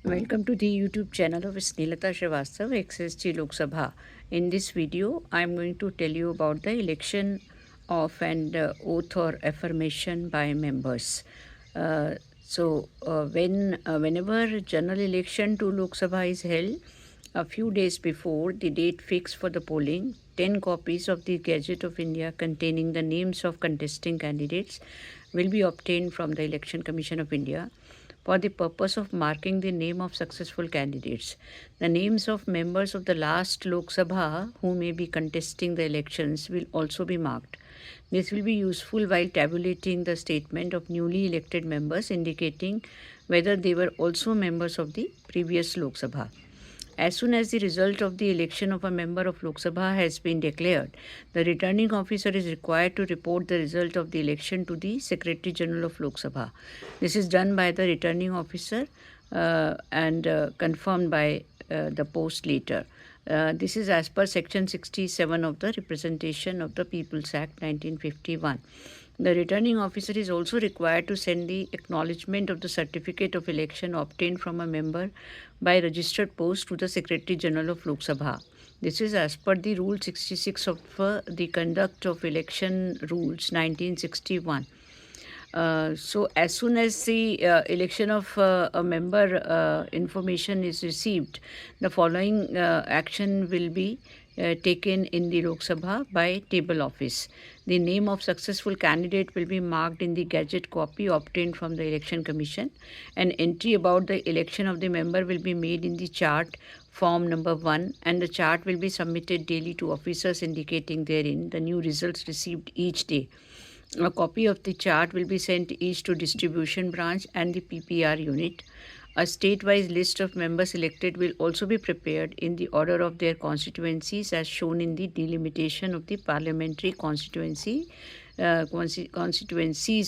Welcome to the YouTube channel of Snehata Srivastav, XSG Lok Sabha. In this video, I am going to tell you about the election of and oath or affirmation by members. Whenever general election to Lok Sabha is held, a few days before the date fixed for the polling, 10 copies of the Gazette of India containing the names of contesting candidates will be obtained from the Election Commission of India for the purpose of marking the name of successful candidates. The names of members of the last Lok Sabha who may be contesting the elections will also be marked. This will be useful while tabulating the statement of newly elected members, indicating whether they were also members of the previous Lok Sabha. As soon as the result of the election of a member of Lok Sabha has been declared, the returning officer is required to report the result of the election to the Secretary General of Lok Sabha. This is done by the returning officer and confirmed by the post later. This is as per Section 67 of the Representation of the People's Act 1951. The returning officer is also required to send the acknowledgement of the certificate of election obtained from a member by registered post to the Secretary General of Lok Sabha. This is as per the Rule 66 of the Conduct of Election Rules 1961. So as soon as the election of a member information is received, the following action will be taken in the Lok Sabha by table office. The name of successful candidate will be marked in the Gazette copy obtained from the Election Commission. An entry about the election of the member will be made in the chart form number 1, and the chart will be submitted daily to officers, indicating therein the new results received each day. A copy of the chart will be sent each to distribution branch and the PPR unit. A state-wise list of members elected will also be prepared in the order of their constituencies as shown in the delimitation of the parliamentary constituencies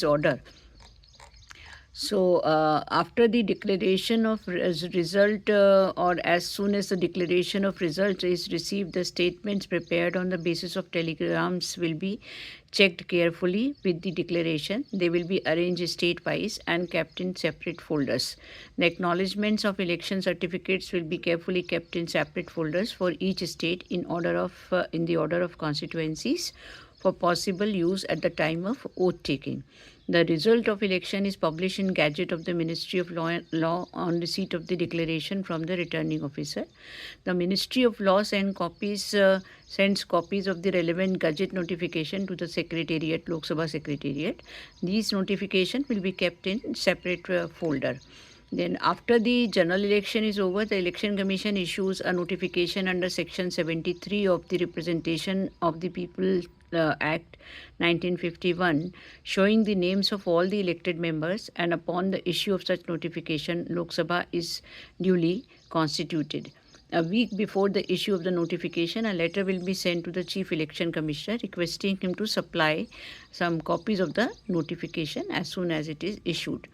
order. So, after the declaration of result or as soon as the declaration of result is received, the statements prepared on the basis of telegrams will be checked carefully with the declaration. They will be arranged state-wise and kept in separate folders. The acknowledgements of election certificates will be carefully kept in separate folders for each state in the order of constituencies for possible use at the time of oath taking. The result of election is published in Gazette of the Ministry of Law on receipt of the declaration from the returning officer. The Ministry of Law sends copies of the relevant Gazette notification to the Secretariat, Lok Sabha Secretariat. These notifications will be kept in separate folder. Then after the general election is over, the Election Commission issues a notification under Section 73 of the Representation of the People Act 1951 showing the names of all the elected members, and upon the issue of such notification, Lok Sabha is duly constituted. A week before the issue of the notification, a letter will be sent to the Chief Election Commissioner requesting him to supply some copies of the notification as soon as it is issued.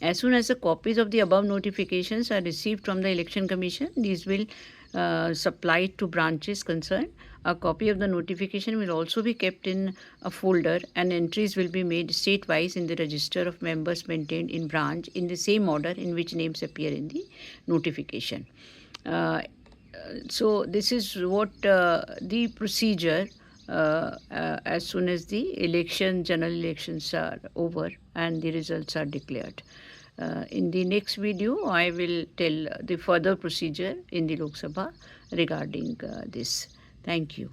As soon as the copies of the above notifications are received from the Election Commission, these will supplied to branches concerned. A copy of the notification will also be kept in a folder, and entries will be made state-wise in the register of members maintained in branch in the same order in which names appear in the notification. So this is what the procedure as soon as the general elections are over and the results are declared. In the next video, I will tell the further procedure in the Lok Sabha regarding this. Thank you.